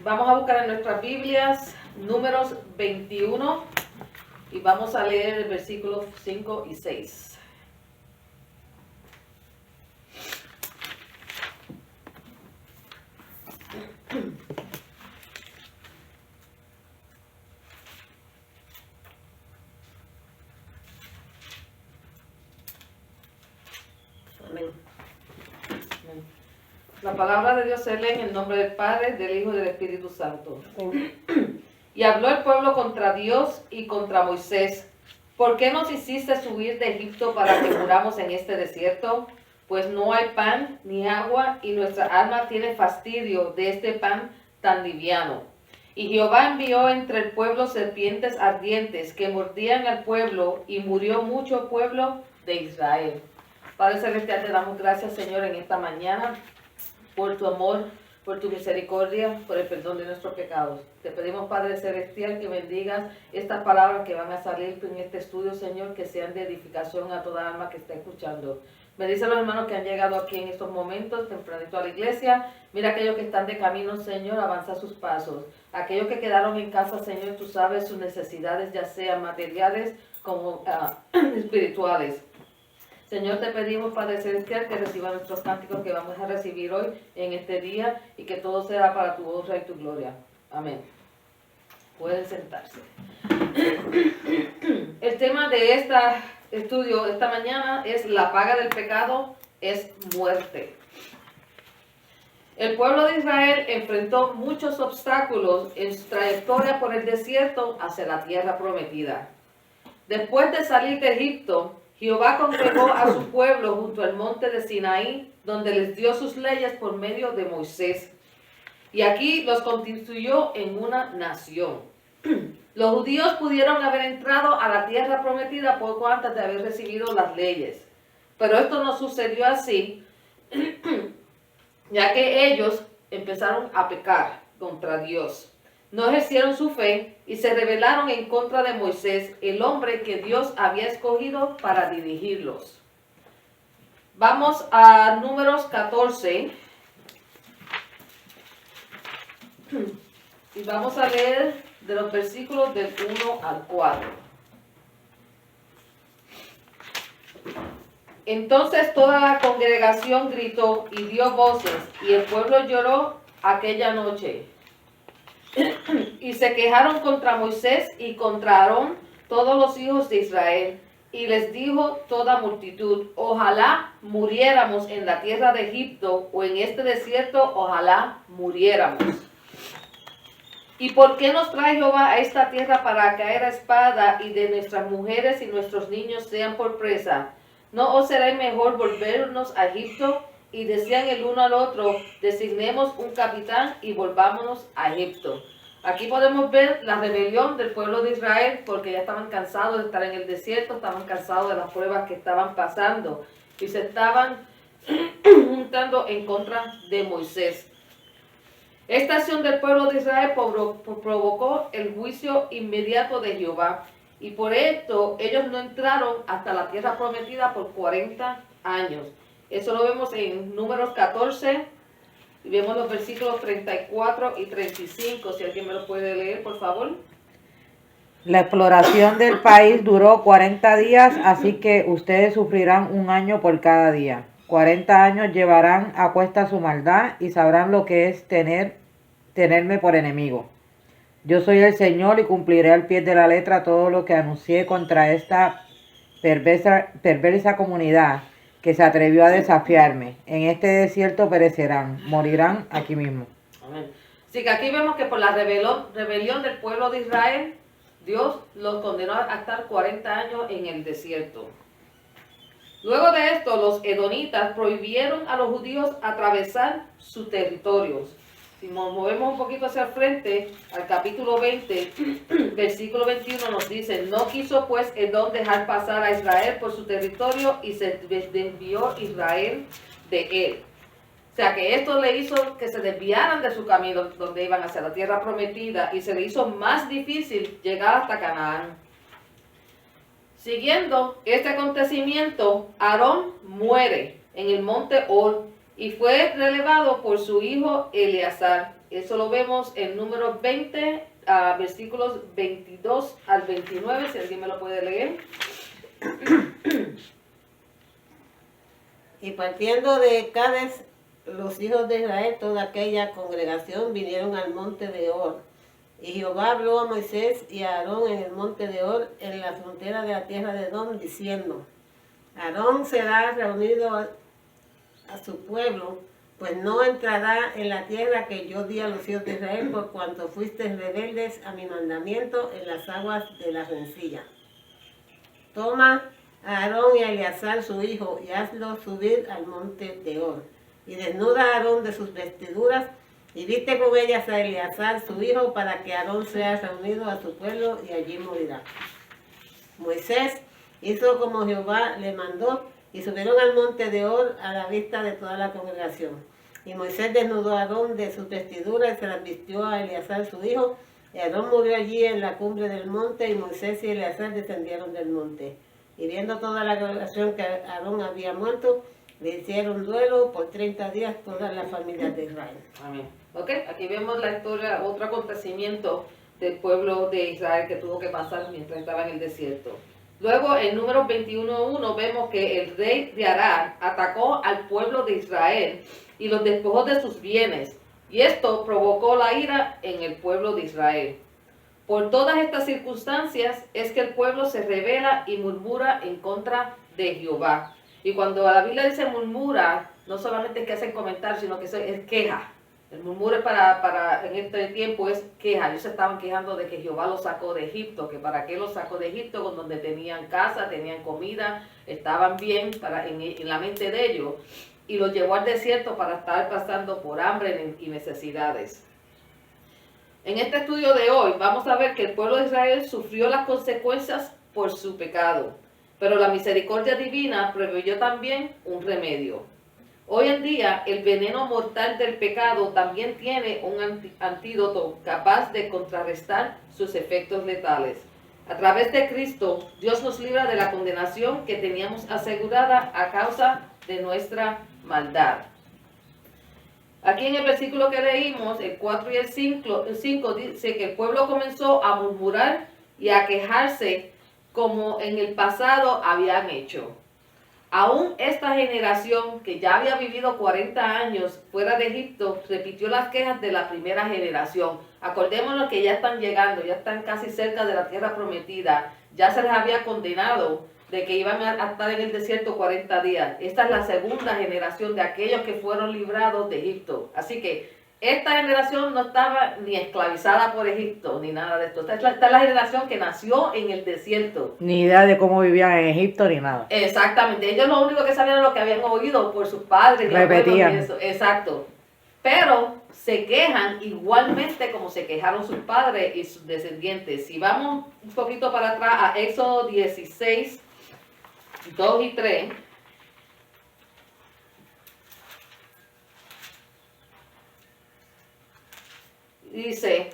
Vamos a buscar en nuestras Biblias Números 21 y vamos a leer el versículo 5 y 6. Amén. Amén. La palabra de Dios se lee en el nombre del Padre, del Hijo y del Espíritu Santo. Y habló el pueblo contra Dios y contra Moisés. ¿Por qué nos hiciste subir de Egipto para que muramos en este desierto? Pues no hay pan ni agua, y nuestra alma tiene fastidio de este pan tan liviano. Y Jehová envió entre el pueblo serpientes ardientes que mordían al pueblo, y murió mucho pueblo de Israel. Padre Celestial, te damos gracias, Señor, en esta mañana, por tu amor, por tu misericordia, por el perdón de nuestros pecados. Te pedimos, Padre Celestial, que bendigas estas palabras que van a salir en este estudio, Señor, que sean de edificación a toda alma que esté escuchando. Bendice a los hermanos que han llegado aquí en estos momentos, tempranito a la iglesia. Mira aquellos que están de camino, Señor, avanza sus pasos. Aquellos que quedaron en casa, Señor, tú sabes sus necesidades, ya sean materiales como espirituales. Señor, te pedimos, Padre Celestial, que reciba nuestros cánticos que vamos a recibir hoy en este día y que todo sea para tu honra y tu gloria. Amén. Pueden sentarse. El tema de este estudio esta mañana es: la paga del pecado es muerte. El pueblo de Israel enfrentó muchos obstáculos en su trayectoria por el desierto hacia la tierra prometida. Después de salir de Egipto, Jehová congregó a su pueblo junto al monte de Sinaí, donde les dio sus leyes por medio de Moisés. Y aquí los constituyó en una nación. Los judíos pudieron haber entrado a la tierra prometida poco antes de haber recibido las leyes. Pero esto no sucedió así, ya que ellos empezaron a pecar contra Dios. No ejercieron su fe y se rebelaron en contra de Moisés, el hombre que Dios había escogido para dirigirlos. Vamos a Números 14 y vamos a leer de los versículos del 1 al 4. Entonces toda la congregación gritó y dio voces, y el pueblo lloró aquella noche. Y se quejaron contra Moisés y contra Aarón todos los hijos de Israel. Y les dijo toda multitud: ojalá muriéramos en la tierra de Egipto, o en este desierto, ojalá muriéramos. ¿Y por qué nos trae Jehová a esta tierra para caer a espada, y de nuestras mujeres y nuestros niños sean por presa? ¿No os será mejor volvernos a Egipto? Y decían el uno al otro: designemos un capitán y volvámonos a Egipto. Aquí podemos ver la rebelión del pueblo de Israel, porque ya estaban cansados de estar en el desierto, estaban cansados de las pruebas que estaban pasando y se estaban juntando en contra de Moisés. Esta acción del pueblo de Israel provocó el juicio inmediato de Jehová, y por esto ellos no entraron hasta la tierra prometida por 40 años. Eso lo vemos en Números 14, y vemos los versículos 34 y 35. Si alguien me lo puede leer, por favor. La exploración del país duró 40 días, así que ustedes sufrirán un año por cada día. 40 años llevarán a cuesta su maldad y sabrán lo que es tenerme por enemigo. Yo soy el Señor y cumpliré al pie de la letra todo lo que anuncié contra esta perversa comunidad que se atrevió a desafiarme. En este desierto perecerán, morirán aquí mismo. Amén. Así que aquí vemos que por la rebelión del pueblo de Israel, Dios los condenó a estar 40 años en el desierto. Luego de esto, los edonitas prohibieron a los judíos atravesar sus territorios. Si nos movemos un poquito hacia el frente, al capítulo 20, versículo 21 nos dice: no quiso pues Edom dejar pasar a Israel por su territorio, y se desvió Israel de él. O sea que esto le hizo que se desviaran de su camino donde iban hacia la tierra prometida, y se le hizo más difícil llegar hasta Canaán. Siguiendo este acontecimiento, Aarón muere en el monte Hor y fue relevado por su hijo Eleazar. Eso lo vemos en Números 20, versículos 22 al 29, si alguien me lo puede leer. Y partiendo de Cades, los hijos de Israel, toda aquella congregación, vinieron al monte de Hor. Y Jehová habló a Moisés y a Aarón en el monte de Hor, en la frontera de la tierra de Edom, diciendo: Aarón será reunido a su pueblo, pues no entrará en la tierra que yo di a los hijos de Israel, por cuanto fuisteis rebeldes a mi mandamiento en las aguas de la rencilla. Toma a Aarón y a Eleazar su hijo, y hazlo subir al monte de Hor. Y desnuda a Aarón de sus vestiduras, y viste con ellas a Eleazar su hijo, para que Aarón sea reunido a su pueblo, y allí morirá. Moisés hizo como Jehová le mandó, y subieron al monte de Hor a la vista de toda la congregación. Y Moisés desnudó a Aarón de sus vestiduras, y se las vistió a Eleazar su hijo, y Aarón murió allí en la cumbre del monte, y Moisés y Eleazar descendieron del monte. Y viendo toda la congregación que Aarón había muerto, le hicieron duelo por 30 días todas las familias de Israel. Amén. Ok, aquí vemos la historia, otro acontecimiento del pueblo de Israel que tuvo que pasar mientras estaba en el desierto. Luego, en Números 21:1 vemos que el rey de Arad atacó al pueblo de Israel y los despojó de sus bienes. Y esto provocó la ira en el pueblo de Israel. Por todas estas circunstancias es que el pueblo se rebela y murmura en contra de Jehová. Y cuando la Biblia dice murmura, no solamente es que hacen comentarios, sino que es queja. El murmuro en este tiempo es queja. Ellos se estaban quejando de que Jehová los sacó de Egipto, que para qué los sacó de Egipto, con donde tenían casa, tenían comida, estaban bien en la mente de ellos, y los llevó al desierto para estar pasando por hambre y necesidades. En este estudio de hoy vamos a ver que el pueblo de Israel sufrió las consecuencias por su pecado, pero la misericordia divina proveyó también un remedio. Hoy en día, el veneno mortal del pecado también tiene un antídoto capaz de contrarrestar sus efectos letales. A través de Cristo, Dios nos libra de la condenación que teníamos asegurada a causa de nuestra maldad. Aquí en el versículo que leímos, el 4 y el 5 dice que el pueblo comenzó a murmurar y a quejarse como en el pasado habían hecho. Aún esta generación, que ya había vivido 40 años fuera de Egipto, repitió las quejas de la primera generación. Acordémonos que ya están llegando, ya están casi cerca de la tierra prometida. Ya se les había condenado de que iban a estar en el desierto 40 días. Esta es la segunda generación de aquellos que fueron librados de Egipto. Así que esta generación no estaba ni esclavizada por Egipto, ni nada de esto. Esta es la generación que nació en el desierto. Ni idea de cómo vivían en Egipto ni nada. Exactamente. Ellos lo único que sabían era lo que habían oído por sus padres. Repetían. Y eso. Exacto. Pero se quejan igualmente como se quejaron sus padres y sus descendientes. Si vamos un poquito para atrás a Éxodo 16, 2 y 3. Dice: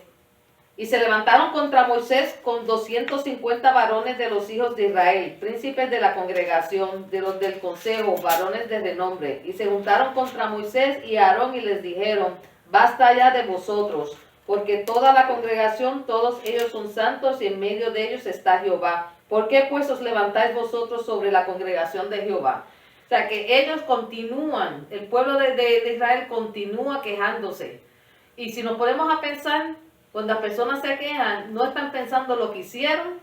y se levantaron contra Moisés con 250 varones de los hijos de Israel, príncipes de la congregación, de los del consejo, varones de renombre. Y se juntaron contra Moisés y Aarón y les dijeron: basta ya de vosotros, porque toda la congregación, todos ellos son santos y en medio de ellos está Jehová. ¿Por qué pues os levantáis vosotros sobre la congregación de Jehová? O sea que ellos continúan, el pueblo de Israel continúa quejándose. Y si nos ponemos a pensar, cuando las personas se quejan, no están pensando lo que hicieron,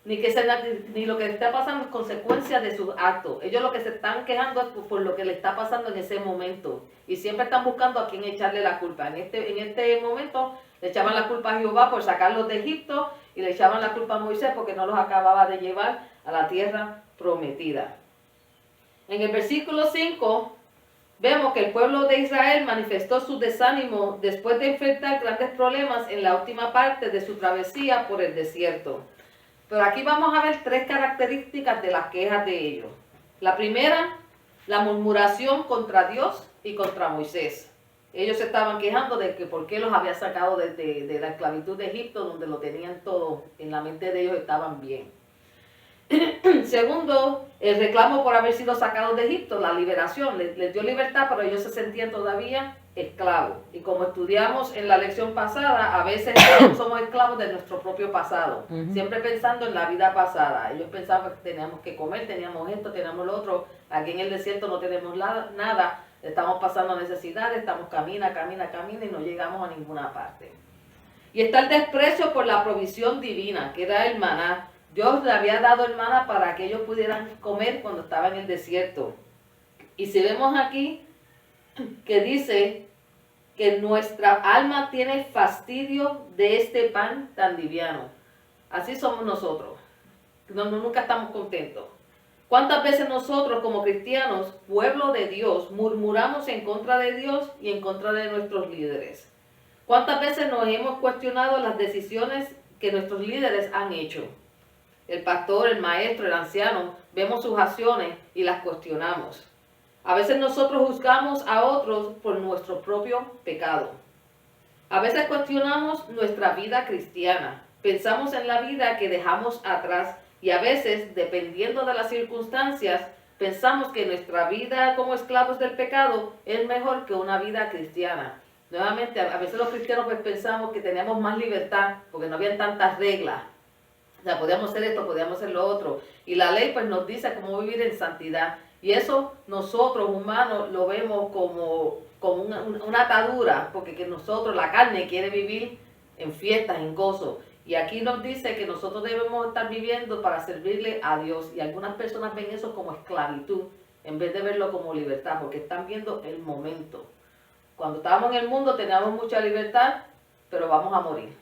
ni lo que está pasando es consecuencia de sus actos. Ellos lo que se están quejando es por lo que le está pasando en ese momento. Y siempre están buscando a quién echarle la culpa. En este momento le echaban la culpa a Jehová por sacarlos de Egipto y le echaban la culpa a Moisés porque no los acababa de llevar a la tierra prometida. En el versículo 5 vemos que el pueblo de Israel manifestó su desánimo después de enfrentar grandes problemas en la última parte de su travesía por el desierto. Pero aquí vamos a ver 3 características de las quejas de ellos. La primera, la murmuración contra Dios y contra Moisés. Ellos se estaban quejando de que por qué los había sacado de la esclavitud de Egipto, donde lo tenían todo, en la mente de ellos estaban bien. Segundo, el reclamo por haber sido sacados de Egipto, la liberación. Les dio libertad, pero ellos se sentían todavía esclavos. Y como estudiamos en la lección pasada, a veces somos esclavos de nuestro propio pasado, siempre pensando en la vida pasada. Ellos pensaban que teníamos que comer, teníamos esto, teníamos lo otro. Aquí en el desierto no tenemos nada, estamos pasando necesidades, estamos camina y no llegamos a ninguna parte. Y está el desprecio por la provisión divina, que era el maná. Dios le había dado el maná para que ellos pudieran comer cuando estaban en el desierto. Y si vemos aquí que dice que nuestra alma tiene fastidio de este pan tan liviano. Así somos nosotros. Nunca estamos contentos. ¿Cuántas veces nosotros como cristianos, pueblo de Dios, murmuramos en contra de Dios y en contra de nuestros líderes? ¿Cuántas veces nos hemos cuestionado las decisiones que nuestros líderes han hecho? El pastor, el maestro, el anciano, vemos sus acciones y las cuestionamos. A veces nosotros juzgamos a otros por nuestro propio pecado. A veces cuestionamos nuestra vida cristiana. Pensamos en la vida que dejamos atrás y a veces, dependiendo de las circunstancias, pensamos que nuestra vida como esclavos del pecado es mejor que una vida cristiana. Nuevamente, a veces los cristianos pues pensamos que teníamos más libertad porque no había tantas reglas. O sea, podíamos hacer esto, podíamos hacer lo otro. Y la ley pues nos dice cómo vivir en santidad. Y eso nosotros humanos lo vemos como una atadura, porque que nosotros, la carne, quiere vivir en fiestas, en gozo. Y aquí nos dice que nosotros debemos estar viviendo para servirle a Dios. Y algunas personas ven eso como esclavitud, en vez de verlo como libertad, porque están viendo el momento. Cuando estábamos en el mundo teníamos mucha libertad, pero vamos a morir.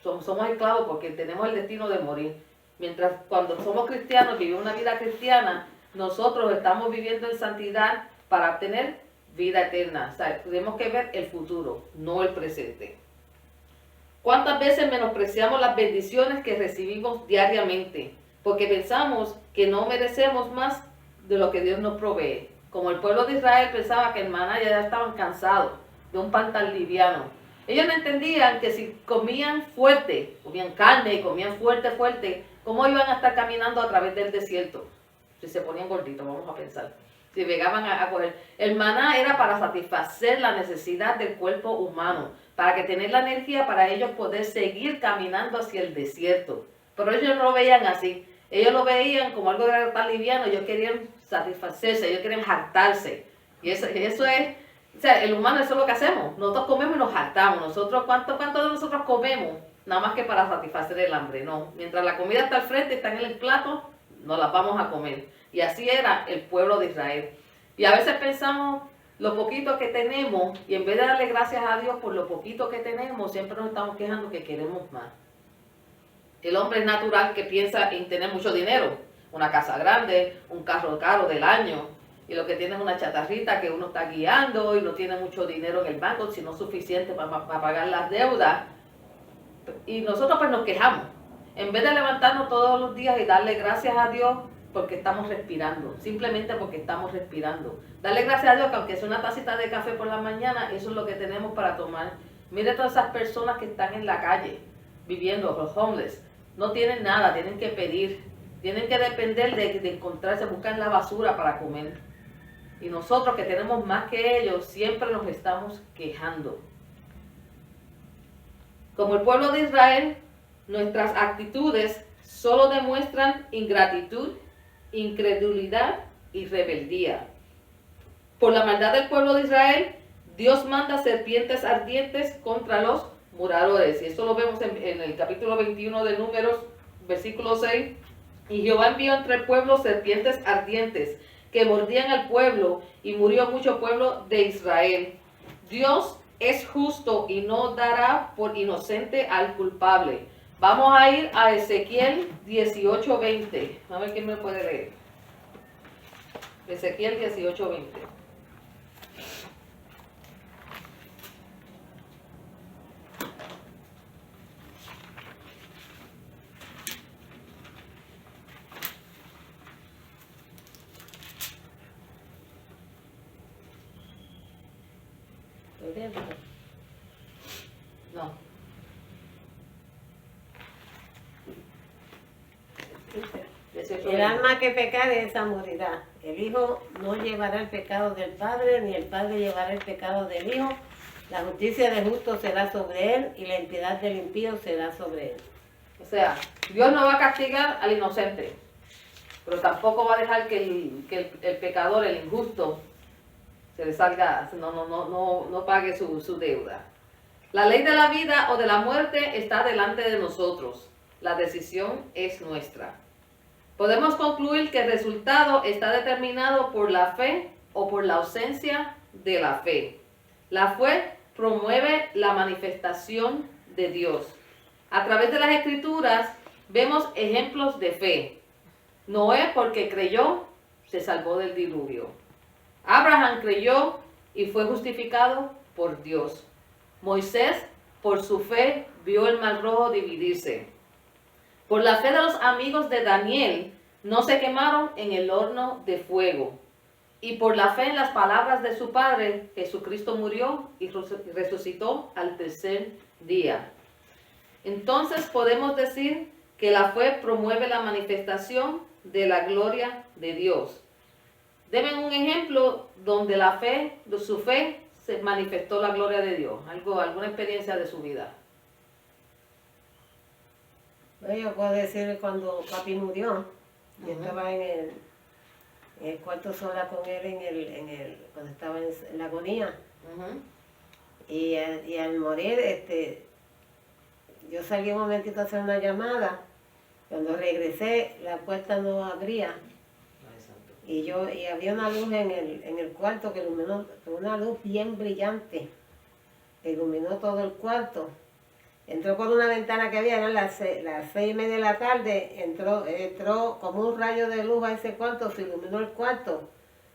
Somos esclavos porque tenemos el destino de morir. Mientras cuando somos cristianos, vivimos una vida cristiana, nosotros estamos viviendo en santidad para obtener vida eterna. O sea, tenemos que ver el futuro, no el presente. ¿Cuántas veces menospreciamos las bendiciones que recibimos diariamente? Porque pensamos que no merecemos más de lo que Dios nos provee. Como el pueblo de Israel pensaba que el maná ya estaban cansados de un pan tan liviano. Ellos no entendían que si comían fuerte, comían carne y comían fuerte, ¿cómo iban a estar caminando a través del desierto? Si se ponían gorditos, vamos a pensar. Si llegaban a coger. El maná era para satisfacer la necesidad del cuerpo humano, para que tener la energía para ellos poder seguir caminando hacia el desierto. Pero ellos no lo veían así. Ellos lo veían como algo tan liviano, ellos querían satisfacerse, ellos querían hartarse. Y eso es, o sea, el humano eso es lo que hacemos. Nosotros comemos y nos hartamos. Nosotros, ¿cuánto de nosotros comemos? Nada más que para satisfacer el hambre, no. Mientras la comida está al frente, está en el plato, nos la vamos a comer. Y así era el pueblo de Israel. Y a veces pensamos lo poquito que tenemos y en vez de darle gracias a Dios por lo poquito que tenemos, siempre nos estamos quejando que queremos más. El hombre es natural que piensa en tener mucho dinero, una casa grande, un carro caro del año, y lo que tiene es una chatarrita que uno está guiando y no tiene mucho dinero en el banco, sino suficiente para pagar las deudas. Y nosotros pues nos quejamos, en vez de levantarnos todos los días y darle gracias a Dios porque estamos respirando, simplemente porque estamos respirando. Darle gracias a Dios que aunque sea una tacita de café por la mañana, eso es lo que tenemos para tomar. Mire todas esas personas que están en la calle, viviendo, los homeless, no tienen nada, tienen que pedir, tienen que depender de encontrarse, buscar la basura para comer. Y nosotros que tenemos más que ellos, siempre nos estamos quejando. Como el pueblo de Israel, nuestras actitudes solo demuestran ingratitud, incredulidad y rebeldía. Por la maldad del pueblo de Israel, Dios manda serpientes ardientes contra los moradores. Y eso lo vemos en el capítulo 21 de Números, versículo 6. Y Jehová envió entre el pueblo serpientes ardientes que mordían al pueblo y murió mucho pueblo de Israel. Dios es justo y no dará por inocente al culpable. Vamos a ir a Ezequiel 18:20. A ver quién me puede leer. Ezequiel 18:20. No. El alma que pecare, esa morirá. El Hijo no llevará el pecado del Padre, ni el Padre llevará el pecado del Hijo. La justicia del justo será sobre él, y la impiedad del impío será sobre él. O sea, Dios no va a castigar al inocente, pero tampoco va a dejar que el pecador, el injusto, se le salga, no pague su deuda. La ley de la vida o de la muerte está delante de nosotros. La decisión es nuestra. Podemos concluir que el resultado está determinado por la fe o por la ausencia de la fe. La fe promueve la manifestación de Dios. A través de las Escrituras vemos ejemplos de fe. Noé, porque creyó, se salvó del diluvio. Abraham creyó y fue justificado por Dios. Moisés, por su fe, vio el mar rojo dividirse. Por la fe de los amigos de Daniel, no se quemaron en el horno de fuego. Y por la fe en las palabras de su Padre, Jesucristo murió y resucitó al tercer día. Entonces podemos decir que la fe promueve la manifestación de la gloria de Dios. Deme un ejemplo donde su fe se manifestó la gloria de Dios. Alguna experiencia de su vida. Bueno, yo puedo decir cuando papi murió, yo estaba en el cuarto sola con él cuando estaba en la agonía. Y al morir, yo salí un momentito a hacer una llamada. Cuando regresé, la puerta no abría. Y había una luz en el cuarto que iluminó, una luz bien brillante, que iluminó todo el cuarto. Entró por una ventana que había, eran las 6:30 de la tarde, entró como un rayo de luz a ese cuarto, se iluminó el cuarto,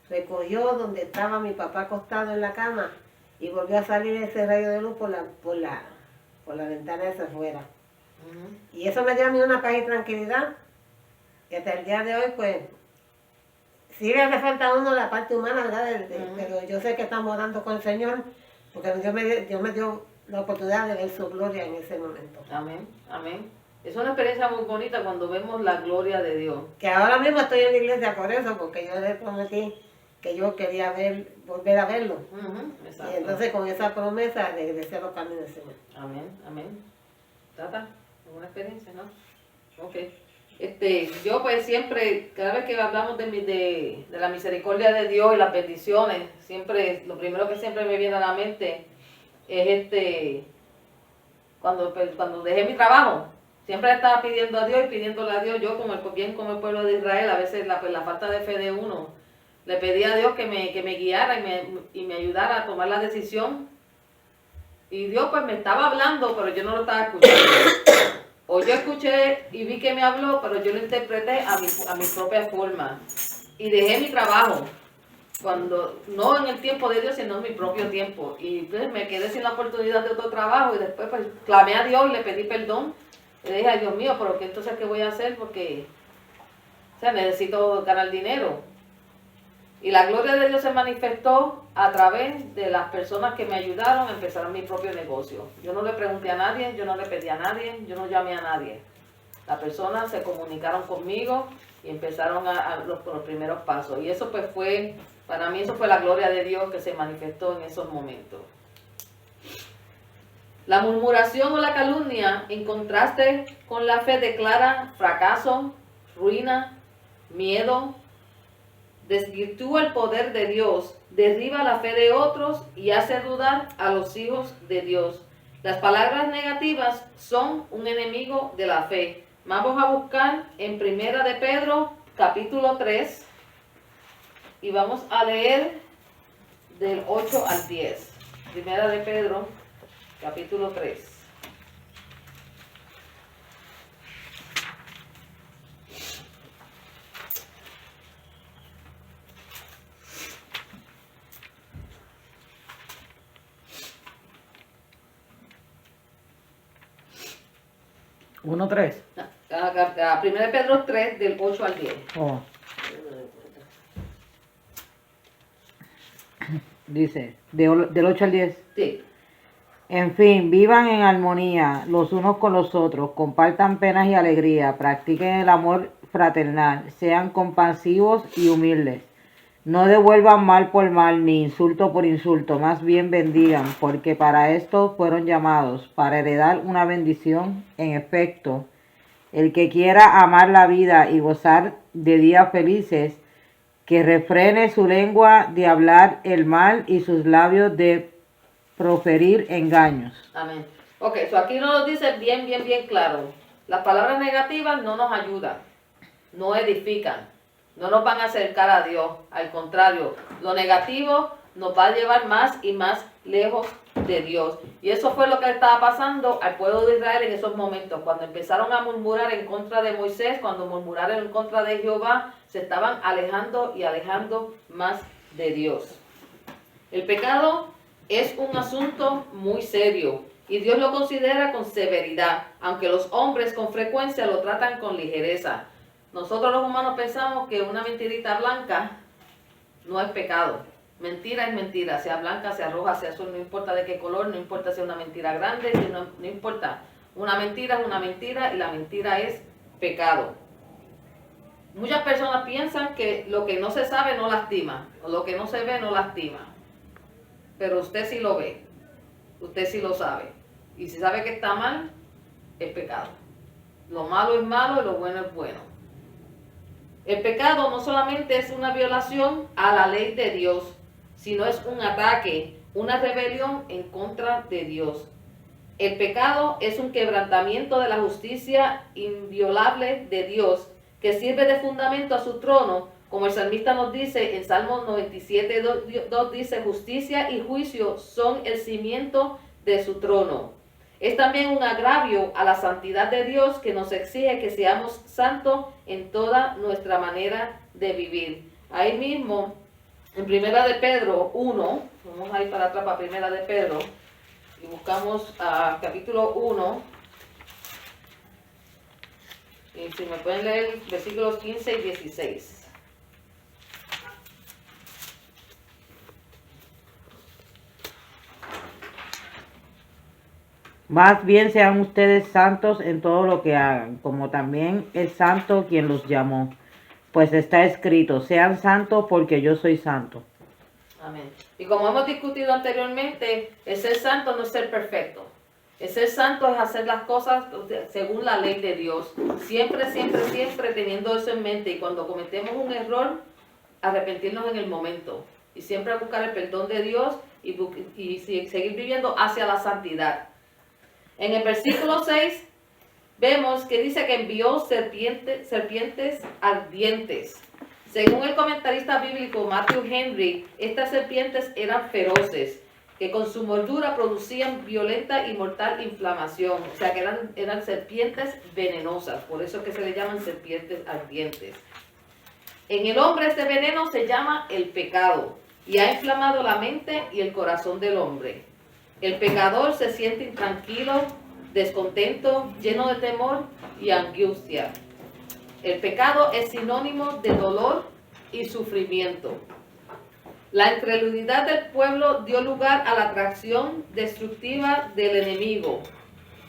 recogió donde estaba mi papá acostado en la cama y volvió a salir ese rayo de luz por la ventana de afuera. Y eso me dio a mí una paz y tranquilidad, y hasta el día de hoy, pues, sí le hace falta a uno la parte humana, ¿verdad? Pero yo sé que estamos orando con el Señor, porque Dios me dio la oportunidad de ver su gloria en ese momento. Amén, amén. Es una experiencia muy bonita cuando vemos la gloria de Dios. Que ahora mismo estoy en la iglesia por eso, porque yo le prometí que yo quería volver a verlo. Exacto. Y entonces con esa promesa regresé a los caminos del Señor. Amén, amén. Tata, ¿alguna experiencia, no? Ok. Yo pues siempre, cada vez que hablamos de la misericordia de Dios y las bendiciones, siempre, lo primero que siempre me viene a la mente es cuando dejé mi trabajo, siempre estaba pidiendo a Dios y pidiéndole a Dios, yo como el pueblo de Israel, a veces la falta de fe de uno, le pedí a Dios que me guiara y me ayudara a tomar la decisión. Y Dios pues me estaba hablando, pero yo no lo estaba escuchando. O yo escuché y vi que me habló, pero yo lo interpreté a mi propia forma. Y dejé mi trabajo. No en el tiempo de Dios, sino en mi propio tiempo. Y pues me quedé sin la oportunidad de otro trabajo. Y después pues clamé a Dios y le pedí perdón. Le dije, ay Dios mío, pero entonces ¿qué voy a hacer? Porque necesito ganar dinero. Y la gloria de Dios se manifestó a través de las personas que me ayudaron a empezar mi propio negocio. Yo no le pregunté a nadie, yo no le pedí a nadie, yo no llamé a nadie. Las personas se comunicaron conmigo y empezaron con los primeros pasos. Y eso pues para mí eso fue la gloria de Dios que se manifestó en esos momentos. La murmuración o la calumnia, en contraste con la fe, declara fracaso, ruina, miedo, desvirtúa el poder de Dios, derriba la fe de otros y hace dudar a los hijos de Dios. Las palabras negativas son un enemigo de la fe. Vamos a buscar en Primera de Pedro, capítulo 3, y vamos a leer del 8 al 10. Primera de Pedro, capítulo 3. ¿1, 3? Primera de Pedro 3, del 8 al 10. Oh. Dice, del 8 al 10. Sí. En fin, vivan en armonía los unos con los otros, compartan penas y alegría, practiquen el amor fraternal, sean compasivos y humildes. No devuelvan mal por mal, ni insulto por insulto, más bien bendigan, porque para esto fueron llamados, para heredar una bendición. En efecto, el que quiera amar la vida y gozar de días felices, que refrene su lengua de hablar el mal y sus labios de proferir engaños. Amén. Ok, so aquí nos lo dice bien claro. Las palabras negativas no nos ayudan, no edifican, no nos van a acercar a Dios. Al contrario, lo negativo nos va a llevar más y más lejos de Dios. Y eso fue lo que estaba pasando al pueblo de Israel en esos momentos. Cuando empezaron a murmurar en contra de Moisés, cuando murmuraron en contra de Jehová, se estaban alejando y alejando más de Dios. El pecado es un asunto muy serio y Dios lo considera con severidad, aunque los hombres con frecuencia lo tratan con ligereza. Nosotros los humanos pensamos que una mentirita blanca no es pecado. Mentira es mentira, sea blanca, sea roja, sea azul, no importa de qué color, no importa si es una mentira grande, no importa. Una mentira es una mentira y la mentira es pecado. Muchas personas piensan que lo que no se sabe no lastima, o lo que no se ve no lastima. Pero usted sí lo ve, usted sí lo sabe. Y si sabe que está mal, es pecado. Lo malo es malo y lo bueno es bueno. El pecado no solamente es una violación a la ley de Dios, sino es un ataque, una rebelión en contra de Dios. El pecado es un quebrantamiento de la justicia inviolable de Dios, que sirve de fundamento a su trono, como el salmista nos dice en Salmos 97:2 dice, justicia y juicio son el cimiento de su trono. Es también un agravio a la santidad de Dios que nos exige que seamos santos en toda nuestra manera de vivir. Ahí mismo, en Primera de Pedro 1, vamos a ir para atrás para Primera de Pedro, y buscamos capítulo 1, y si me pueden leer versículos 15 y 16. Más bien sean ustedes santos en todo lo que hagan, como también es santo quien los llamó. Pues está escrito, sean santos porque yo soy santo. Amén. Y como hemos discutido anteriormente, el ser santo no es ser perfecto. El ser santo es hacer las cosas según la ley de Dios. Siempre teniendo eso en mente. Y cuando cometemos un error, arrepentirnos en el momento. Y siempre buscar el perdón de Dios y seguir viviendo hacia la santidad. En el versículo 6 vemos que dice que envió serpientes ardientes. Según el comentarista bíblico Matthew Henry, estas serpientes eran feroces, que con su mordura producían violenta y mortal inflamación. O sea que eran serpientes venenosas, por eso es que se le llaman serpientes ardientes. En el hombre este veneno se llama el pecado y ha inflamado la mente y el corazón del hombre. El pecador se siente intranquilo, descontento, lleno de temor y angustia. El pecado es sinónimo de dolor y sufrimiento. La incredulidad del pueblo dio lugar a la atracción destructiva del enemigo.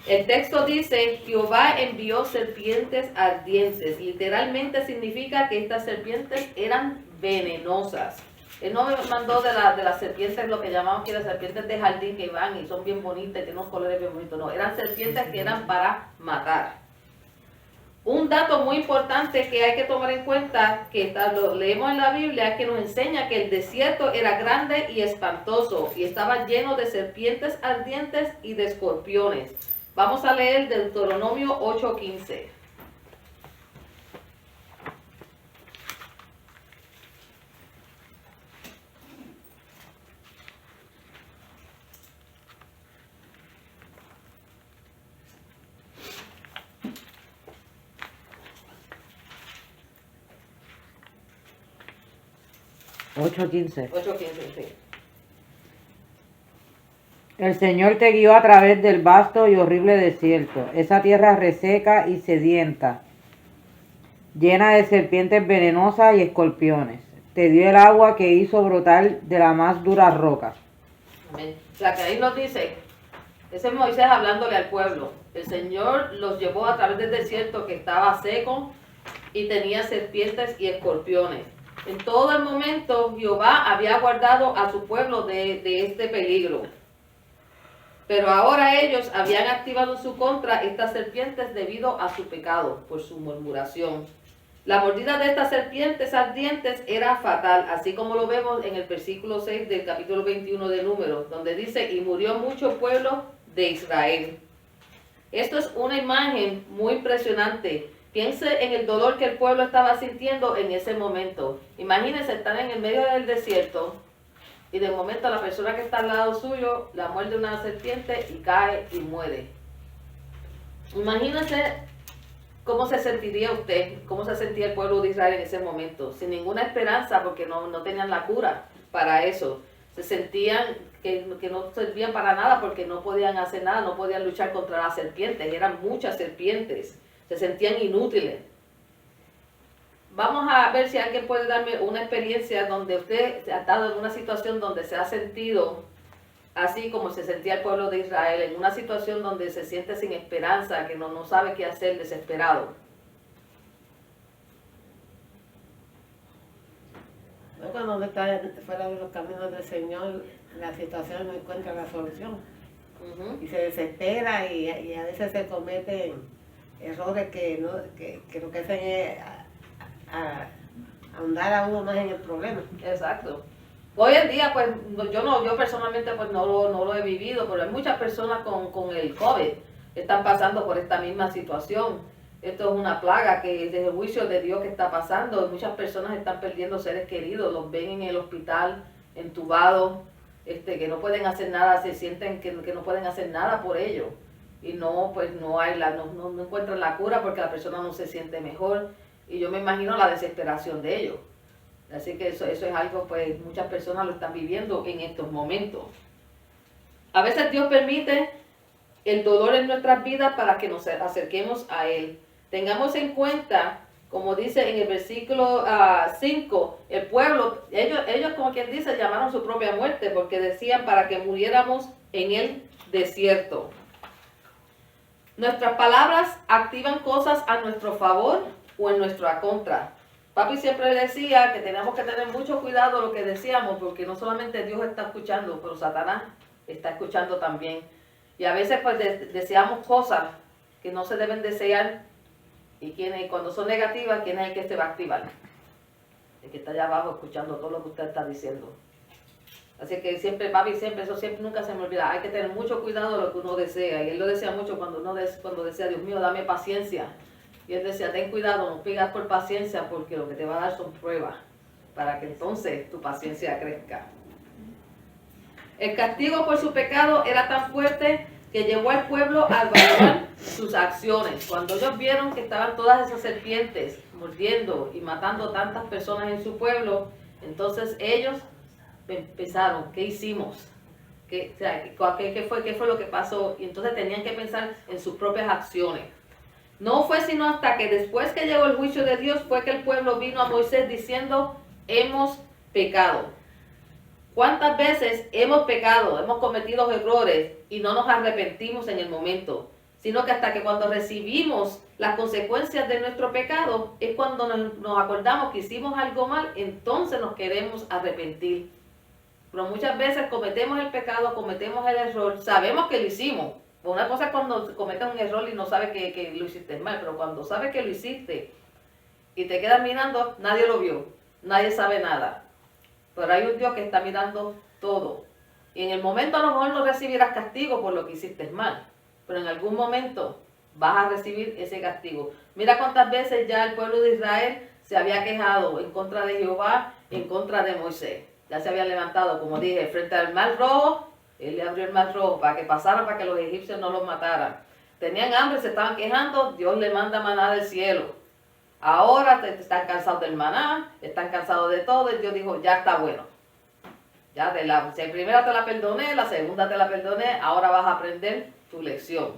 El texto dice, Jehová envió serpientes ardientes. Literalmente significa que estas serpientes eran venenosas. Él no me mandó de las serpientes, lo que llamamos aquí las serpientes de jardín, que van y son bien bonitas, tienen unos colores bien bonitos. No, eran serpientes que eran para matar. Un dato muy importante que hay que tomar en cuenta, que lo leemos en la Biblia, es que nos enseña que el desierto era grande y espantoso y estaba lleno de serpientes ardientes y de escorpiones. Vamos a leer Deuteronomio 8:15. Ocho quince. 8:15, sí. El Señor te guió a través del vasto y horrible desierto, esa tierra reseca y sedienta, llena de serpientes venenosas y escorpiones. Te dio el agua que hizo brotar de la más dura roca. Amén. O sea que ahí nos dice, ese es Moisés hablándole al pueblo. El Señor los llevó a través del desierto que estaba seco y tenía serpientes y escorpiones. En todo el momento Jehová había guardado a su pueblo de este peligro. Pero ahora ellos habían activado en su contra estas serpientes debido a su pecado, por su murmuración. La mordida de estas serpientes ardientes era fatal, así como lo vemos en el versículo 6 del capítulo 21 de Números, donde dice, y murió mucho pueblo de Israel. Esto es una imagen muy impresionante. Piense en el dolor que el pueblo estaba sintiendo en ese momento. Imagínense estar en el medio del desierto y de momento la persona que está al lado suyo la muerde una serpiente y cae y muere. Imagínense cómo se sentiría usted, cómo se sentía el pueblo de Israel en ese momento, sin ninguna esperanza porque no tenían la cura para eso. Se sentían que no servían para nada porque no podían hacer nada, no podían luchar contra las serpientes, eran muchas serpientes, se sentían inútiles. Vamos a ver si alguien puede darme una experiencia donde usted ha estado en una situación donde se ha sentido así como se sentía el pueblo de Israel, en una situación donde se siente sin esperanza, que no sabe qué hacer, desesperado. Cuando uno está fuera de los caminos del Señor, la situación no encuentra la solución. Y se desespera y a veces se cometen errores que lo que hacen es ahondar a uno más en el problema. Exacto. Hoy en día, pues, yo personalmente pues no lo he vivido, pero hay muchas personas con el COVID que están pasando por esta misma situación. Esto es una plaga que es el juicio de Dios que está pasando. Muchas personas están perdiendo seres queridos, los ven en el hospital, entubados, que no pueden hacer nada, se sienten que no pueden hacer nada por ellos. Y no encuentran la cura porque la persona no se siente mejor. Y yo me imagino la desesperación de ellos. Así que eso es algo, pues muchas personas lo están viviendo en estos momentos. A veces Dios permite el dolor en nuestras vidas para que nos acerquemos a Él. Tengamos en cuenta, como dice en el versículo 5, el pueblo, ellos como quien dice, llamaron su propia muerte porque decían para que muriéramos en el desierto. Nuestras palabras activan cosas a nuestro favor o en nuestra contra. Papi siempre decía que tenemos que tener mucho cuidado lo que decíamos porque no solamente Dios está escuchando, pero Satanás está escuchando también. Y a veces pues deseamos cosas que no se deben desear y cuando son negativas, ¿quién es el que se va a activar? El que está allá abajo escuchando todo lo que usted está diciendo. Así que papi eso siempre nunca se me olvida. Hay que tener mucho cuidado de lo que uno desea. Y él lo decía mucho cuando decía, Dios mío, dame paciencia. Y él decía, ten cuidado, no pidas por paciencia porque lo que te va a dar son pruebas para que entonces tu paciencia crezca. El castigo por su pecado era tan fuerte que llevó al pueblo a evaluar sus acciones. Cuando ellos vieron que estaban todas esas serpientes mordiendo y matando tantas personas en su pueblo, entonces ellos pensaron, ¿qué hicimos? ¿Qué fue lo que pasó? Y entonces tenían que pensar en sus propias acciones. No fue sino hasta que después que llegó el juicio de Dios fue que el pueblo vino a Moisés diciendo, hemos pecado. ¿Cuántas veces hemos pecado, hemos cometido errores y no nos arrepentimos en el momento? Sino que hasta que cuando recibimos las consecuencias de nuestro pecado es cuando nos acordamos que hicimos algo mal, entonces nos queremos arrepentir. Pero muchas veces cometemos el pecado, cometemos el error, sabemos que lo hicimos. Una cosa es cuando cometes un error y no sabes que lo hiciste mal, pero cuando sabes que lo hiciste y te quedas mirando, nadie lo vio, nadie sabe nada. Pero hay un Dios que está mirando todo. Y en el momento a lo mejor no recibirás castigo por lo que hiciste mal, pero en algún momento vas a recibir ese castigo. Mira cuántas veces ya el pueblo de Israel se había quejado en contra de Jehová, en contra de Moisés. Ya se había levantado, como dije, frente al mar rojo. Él le abrió el mar rojo para que pasara, para que los egipcios no los mataran. Tenían hambre, se estaban quejando, Dios le manda maná del cielo. Ahora están cansados del maná, están cansados de todo, y Dios dijo, ya está bueno. Ya si la primera te la perdoné, la segunda te la perdoné, ahora vas a aprender tu lección.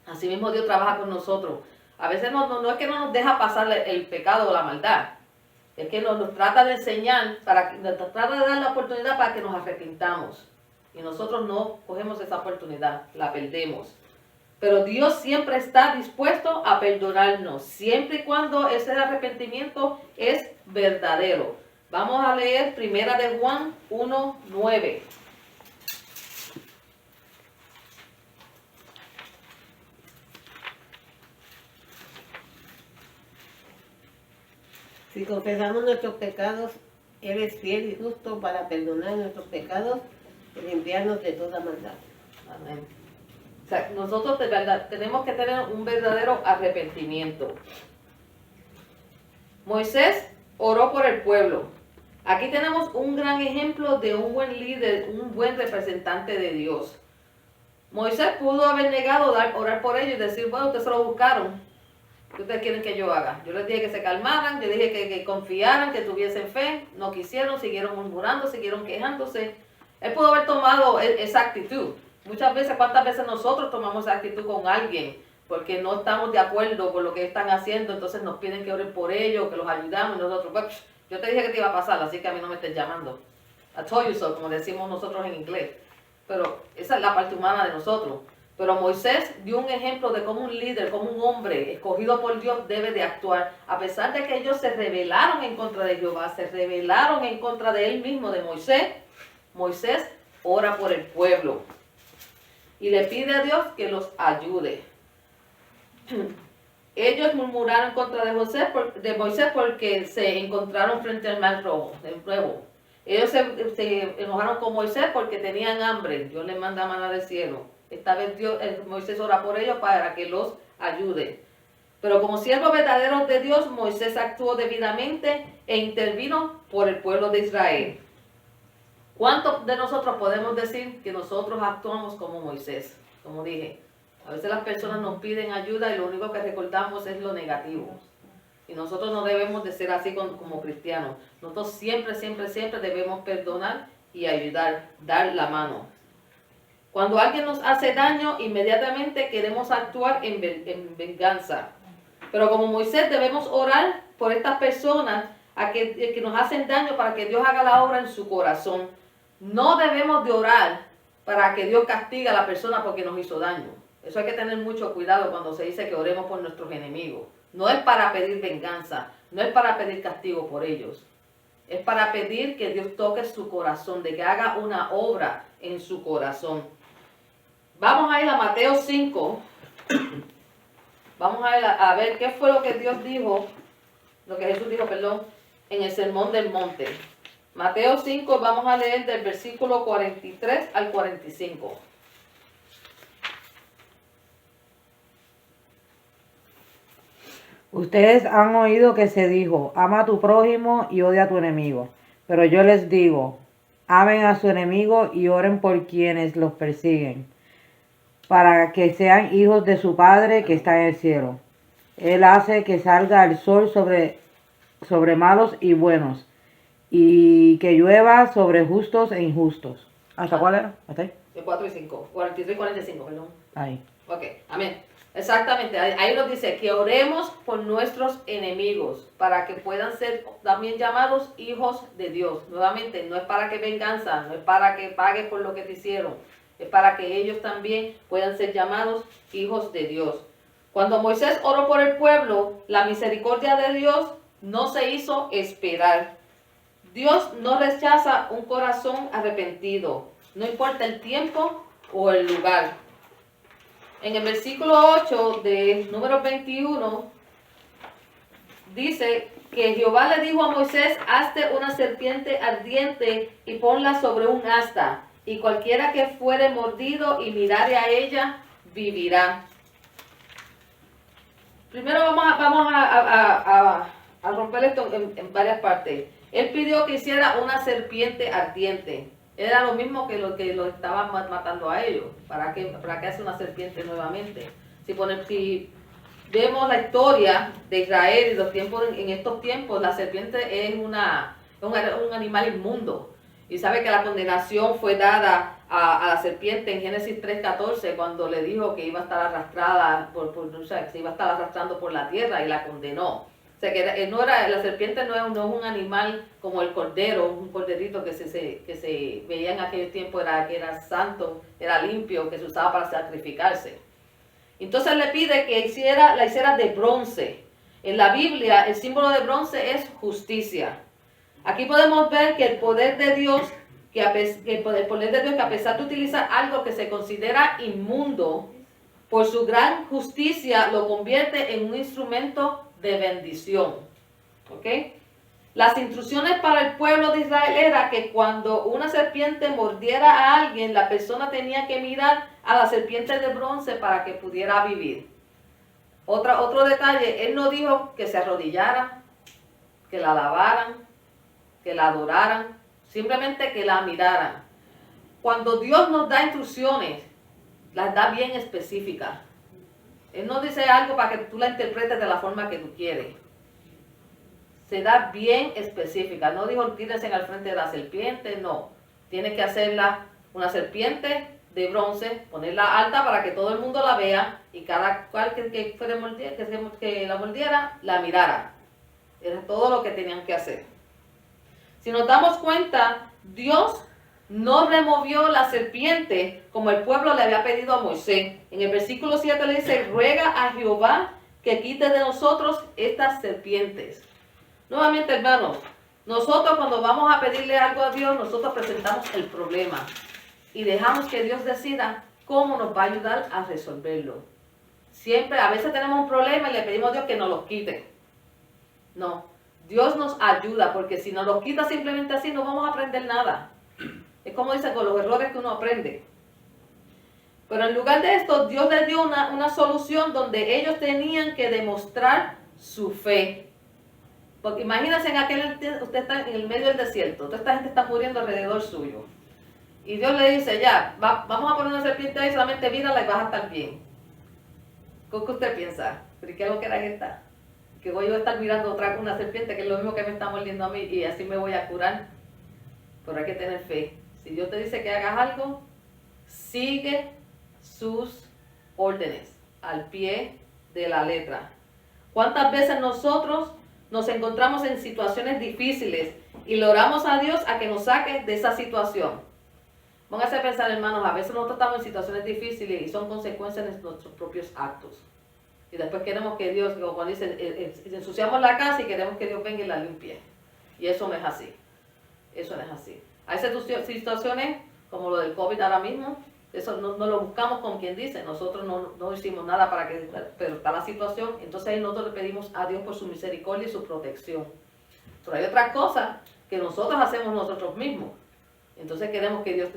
Así mismo Dios trabaja con nosotros. A veces no es que no nos deja pasar el pecado o la maldad. Es que nos trata de enseñar, nos trata de dar la oportunidad para que nos arrepintamos. Y nosotros no cogemos esa oportunidad, la perdemos. Pero Dios siempre está dispuesto a perdonarnos, siempre y cuando ese arrepentimiento es verdadero. Vamos a leer 1 de Juan 1:9. Si confesamos nuestros pecados, Él es fiel y justo para perdonar nuestros pecados y limpiarnos de toda maldad. Amén. O sea, nosotros de verdad tenemos que tener un verdadero arrepentimiento. Moisés oró por el pueblo. Aquí tenemos un gran ejemplo de un buen líder, un buen representante de Dios. Moisés pudo haber negado orar por ellos y decir, bueno, ustedes se lo buscaron. ¿Qué ustedes quieren que yo haga? Yo les dije que se calmaran, yo dije que confiaran, que tuviesen fe. No quisieron, siguieron murmurando, siguieron quejándose. Él pudo haber tomado esa actitud. Muchas veces, ¿cuántas veces nosotros tomamos esa actitud con alguien? Porque no estamos de acuerdo con lo que están haciendo, entonces nos piden que oren por ellos, que los ayudamos, y nosotros, pues, yo te dije que te iba a pasar, así que a mí no me estés llamando. I told you so, como decimos nosotros en inglés. Pero esa es la parte humana de nosotros. Pero Moisés dio un ejemplo de cómo un líder, como un hombre escogido por Dios debe de actuar. A pesar de que ellos se rebelaron en contra de Jehová, se rebelaron en contra de él mismo, de Moisés, Moisés ora por el pueblo y le pide a Dios que los ayude. Ellos murmuraron en contra de Moisés porque se encontraron frente al mar rojo, de nuevo. Ellos se enojaron con Moisés porque tenían hambre. Dios les manda maná del cielo. Esta vez Moisés ora por ellos para que los ayude. Pero como siervo verdadero de Dios, Moisés actuó debidamente e intervino por el pueblo de Israel. ¿Cuántos de nosotros podemos decir que nosotros actuamos como Moisés? Como dije, a veces las personas nos piden ayuda y lo único que recordamos es lo negativo. Y nosotros no debemos de ser así como cristianos. Nosotros siempre debemos perdonar y ayudar, dar la mano. Cuando alguien nos hace daño, inmediatamente queremos actuar en venganza. Pero como Moisés debemos orar por estas personas que nos hacen daño para que Dios haga la obra en su corazón. No debemos de orar para que Dios castigue a la persona porque nos hizo daño. Eso hay que tener mucho cuidado cuando se dice que oremos por nuestros enemigos. No es para pedir venganza, no es para pedir castigo por ellos. Es para pedir que Dios toque su corazón, de que haga una obra en su corazón. Vamos a ir a Mateo 5. Vamos a ver qué fue lo que Dios dijo, lo que Jesús dijo, en el Sermón del Monte. Mateo 5, vamos a leer del versículo 43 al 45. Ustedes han oído que se dijo, ama a tu prójimo y odia a tu enemigo. Pero yo les digo, amen a su enemigo y oren por quienes los persiguen, para que sean hijos de su Padre que está en el cielo. Él hace que salga el sol sobre malos y buenos, y que llueva sobre justos e injustos. ¿Hasta cuál era? ¿Hasta ahí? De 4 y 5, 43 y 45, perdón. Ahí. Ok, amén. Exactamente, ahí nos dice que oremos por nuestros enemigos para que puedan ser también llamados hijos de Dios. Nuevamente, no es para que venganza, no es para que pagues por lo que te hicieron, es para que ellos también puedan ser llamados hijos de Dios. Cuando Moisés oró por el pueblo, la misericordia de Dios no se hizo esperar. Dios no rechaza un corazón arrepentido, no importa el tiempo o el lugar. En el versículo 8 de Números 21, dice que Jehová le dijo a Moisés, hazte una serpiente ardiente y ponla sobre un asta, y cualquiera que fuere mordido y mirare a ella, vivirá. Primero vamos a romper esto en varias partes. Él pidió que hiciera una serpiente ardiente. Era lo mismo que lo estaban matando a ellos. ¿Para qué hace una serpiente nuevamente? Si vemos la historia de Israel y los tiempos, en estos tiempos, la serpiente es un animal inmundo. Y sabe que la condenación fue dada a la serpiente en Génesis 3:14, cuando le dijo que iba a estar arrastrada, se iba a estar arrastrando por la tierra, y la condenó. O sea, que la serpiente no es un animal como el cordero, un corderito que se veía en aquel tiempo, que era santo, era limpio, que se usaba para sacrificarse. Entonces le pide que la hiciera de bronce. En la Biblia el símbolo de bronce es justicia. Aquí podemos ver que el poder de Dios, que a pesar de utilizar algo que se considera inmundo, por su gran justicia lo convierte en un instrumento de bendición. ¿Ok? Las instrucciones para el pueblo de Israel era que cuando una serpiente mordiera a alguien, la persona tenía que mirar a la serpiente de bronce para que pudiera vivir. Otro detalle, él no dijo que se arrodillaran, que la alabaran, que la adoraran, simplemente que la miraran. Cuando Dios nos da instrucciones, las da bien específicas. Él no dice algo para que tú la interpretes de la forma que tú quieres. Se da bien específica. No dijo tírense al frente de la serpiente, no. Tiene que hacerla una serpiente de bronce, ponerla alta para que todo el mundo la vea y cada cual que la mordiera, la mirara. Era todo lo que tenían que hacer. Si nos damos cuenta, Dios no removió la serpiente como el pueblo le había pedido a Moisés. En el versículo 7 le dice, ruega a Jehová que quite de nosotros estas serpientes. Nuevamente, hermanos, nosotros cuando vamos a pedirle algo a Dios, nosotros presentamos el problema y dejamos que Dios decida cómo nos va a ayudar a resolverlo. Siempre, a veces tenemos un problema y le pedimos a Dios que nos los quite. No, Dios nos ayuda, porque si nos los quita simplemente así, no vamos a aprender nada. Es como dicen con los errores que uno aprende. Pero en lugar de esto, Dios les dio una solución donde ellos tenían que demostrar su fe. Porque imagínense usted está en el medio del desierto, toda esta gente está muriendo alrededor suyo. Y Dios le dice, ya, vamos a poner una serpiente ahí, solamente mírala y vas a estar bien. ¿Qué usted piensa? ¿Pero qué es lo que era esta? Que voy yo a estar mirando una serpiente, que es lo mismo que me está mordiendo a mí, y así me voy a curar. Pero hay que tener fe. Si Dios te dice que hagas algo, sigue sus órdenes al pie de la letra. ¿Cuántas veces nosotros nos encontramos en situaciones difíciles y le oramos a Dios a que nos saque de esa situación? Pónganse a pensar, hermanos, a veces nosotros estamos en situaciones difíciles y son consecuencias de nuestros propios actos. Y después queremos que Dios, como cuando dicen, ensuciamos la casa y queremos que Dios venga y la limpie. Y eso no es así. Eso no es así. Hay situaciones como lo del COVID ahora mismo, eso no lo buscamos con quien dice, nosotros no hicimos nada para que, pero está la situación, entonces ahí nosotros le pedimos a Dios por su misericordia y su protección. Pero hay otras cosas que nosotros hacemos nosotros mismos, entonces queremos que Dios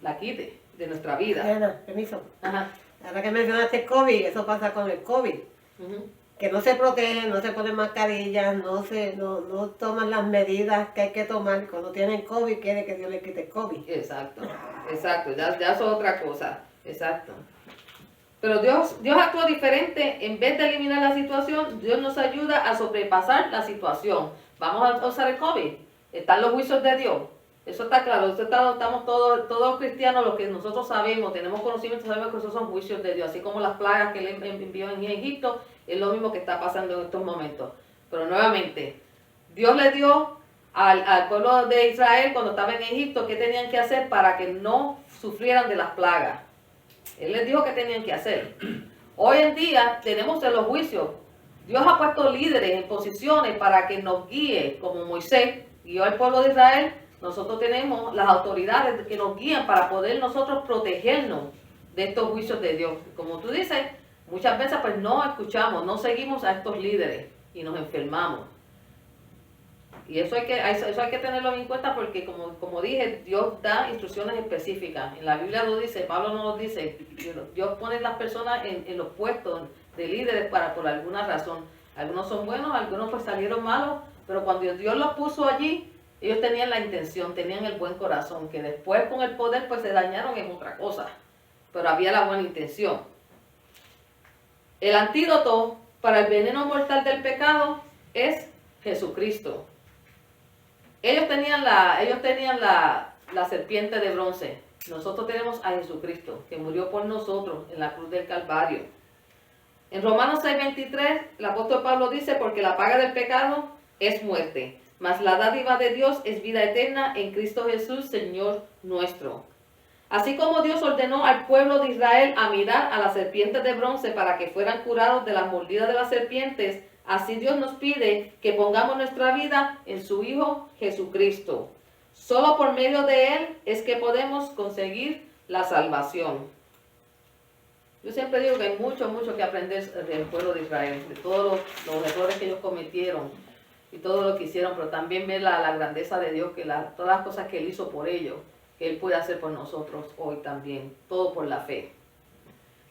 la quite de nuestra vida. Bueno, permiso. Ajá. Ahora que mencionaste COVID, eso pasa con el COVID. Uh-huh. Que no se protegen, no se ponen mascarillas, no toman las medidas que hay que tomar. Cuando tienen COVID, quiere que Dios le quite el COVID. Exacto, ya es otra cosa, exacto. Pero Dios actúa diferente. En vez de eliminar la situación, Dios nos ayuda a sobrepasar la situación. Vamos a usar el COVID, están los juicios de Dios. Eso está claro, estamos todos cristianos, los que nosotros sabemos, tenemos conocimiento, sabemos que esos son juicios de Dios, así como las plagas que Él envió en Egipto, es lo mismo que está pasando en estos momentos. Pero nuevamente, Dios le dio al pueblo de Israel cuando estaba en Egipto qué tenían que hacer para que no sufrieran de las plagas. Él les dijo qué tenían que hacer. Hoy en día tenemos en los juicios, Dios ha puesto líderes en posiciones para que nos guíe, como Moisés guió al pueblo de Israel. Nosotros tenemos las autoridades que nos guían para poder nosotros protegernos de estos juicios de Dios. Como tú dices, muchas veces pues no escuchamos, no seguimos a estos líderes y nos enfermamos. Y eso hay que tenerlo en cuenta porque como dije, Dios da instrucciones específicas. En la Biblia lo dice, Pablo no lo dice, Dios pone las personas en los puestos de líderes por alguna razón. Algunos son buenos, algunos pues salieron malos, pero cuando Dios los puso allí, ellos tenían la intención, tenían el buen corazón, que después con el poder pues se dañaron en otra cosa, pero había la buena intención. El antídoto para el veneno mortal del pecado es Jesucristo. Ellos tenían la serpiente de bronce. Nosotros tenemos a Jesucristo, que murió por nosotros en la cruz del Calvario. En Romanos 6:23, el apóstol Pablo dice, porque la paga del pecado es muerte, mas la dádiva de Dios es vida eterna en Cristo Jesús, Señor nuestro. Así como Dios ordenó al pueblo de Israel a mirar a las serpientes de bronce para que fueran curados de las mordidas de las serpientes, así Dios nos pide que pongamos nuestra vida en su Hijo Jesucristo. Solo por medio de Él es que podemos conseguir la salvación. Yo siempre digo que hay mucho que aprender del pueblo de Israel, de todos los errores que ellos cometieron y todo lo que hicieron, pero también ver la grandeza de Dios, que todas las cosas que Él hizo por ellos, que Él puede hacer por nosotros hoy también, todo por la fe.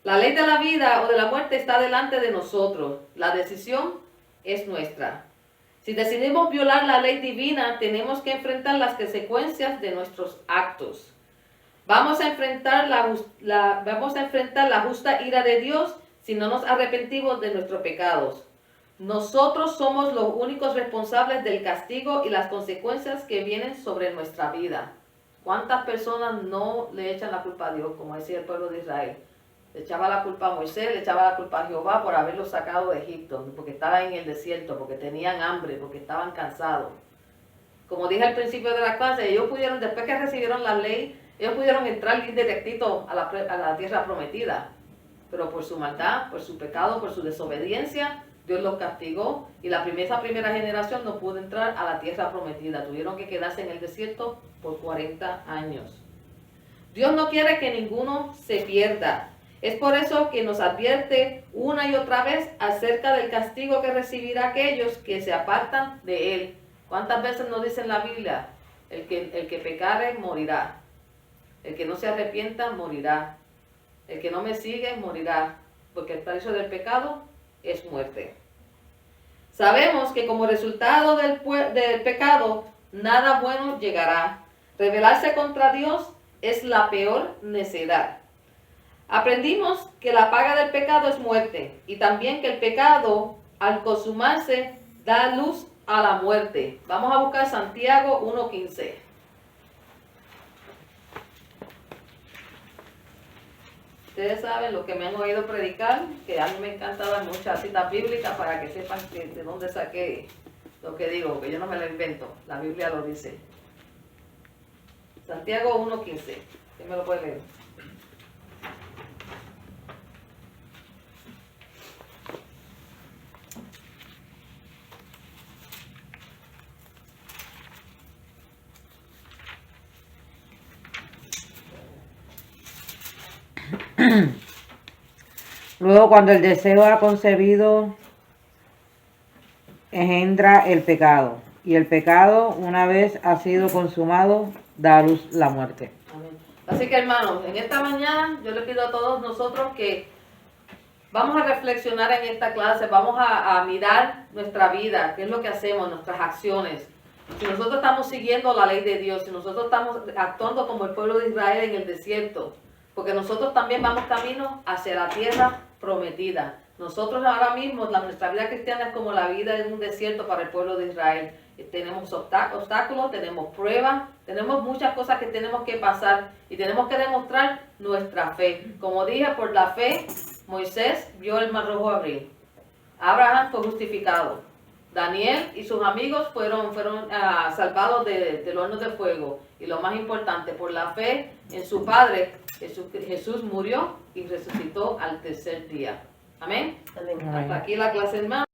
La ley de la vida o de la muerte está delante de nosotros, la decisión es nuestra. Si decidimos violar la ley divina, tenemos que enfrentar las consecuencias de nuestros actos. Vamos a enfrentar la justa ira de Dios si no nos arrepentimos de nuestros pecados. Nosotros somos los únicos responsables del castigo y las consecuencias que vienen sobre nuestra vida. ¿Cuántas personas no le echan la culpa a Dios, como decía el pueblo de Israel? Le echaba la culpa a Moisés, le echaba la culpa a Jehová por haberlo sacado de Egipto, porque estaban en el desierto, porque tenían hambre, porque estaban cansados. Como dije al principio de la clase, ellos pudieron, después que recibieron la ley, ellos pudieron entrar directito a la tierra prometida. Pero por su maldad, por su pecado, por su desobediencia, Dios los castigó y esa primera generación no pudo entrar a la tierra prometida. Tuvieron que quedarse en el desierto por 40 años. Dios no quiere que ninguno se pierda. Es por eso que nos advierte una y otra vez acerca del castigo que recibirá aquellos que se apartan de Él. ¿Cuántas veces nos dice en la Biblia? El que pecare morirá. El que no se arrepienta morirá. El que no me sigue morirá. Porque el precio del pecado es muerte. Sabemos que como resultado del pecado, nada bueno llegará. Rebelarse contra Dios es la peor necedad. Aprendimos que la paga del pecado es muerte y también que el pecado, al consumarse, da luz a la muerte. Vamos a buscar Santiago 1:15. Ustedes saben lo que me han oído predicar, que a mí me encanta dar muchas citas bíblicas para que sepan de dónde saqué lo que digo, que yo no me lo invento, la Biblia lo dice. Santiago 1:15, ¿quién me lo puede leer? Luego, cuando el deseo ha concebido, engendra el pecado. Y el pecado, una vez ha sido consumado, da a luz la muerte. Amén. Así que, hermanos, en esta mañana yo les pido a todos nosotros que vamos a reflexionar en esta clase, vamos a mirar nuestra vida, qué es lo que hacemos, nuestras acciones. Si nosotros estamos siguiendo la ley de Dios, si nosotros estamos actuando como el pueblo de Israel en el desierto, porque nosotros también vamos camino hacia la tierra prometida. Nosotros ahora mismo, nuestra vida cristiana es como la vida en un desierto para el pueblo de Israel. Tenemos obstáculos, tenemos pruebas, tenemos muchas cosas que tenemos que pasar y tenemos que demostrar nuestra fe. Como dije, por la fe, Moisés vio el mar rojo abrir. Abraham fue justificado. Daniel y sus amigos fueron salvados del horno de fuego. Y lo más importante, por la fe en su Padre, Jesús murió y resucitó al tercer día. Amén. Amén. Hasta aquí la clase, hermano.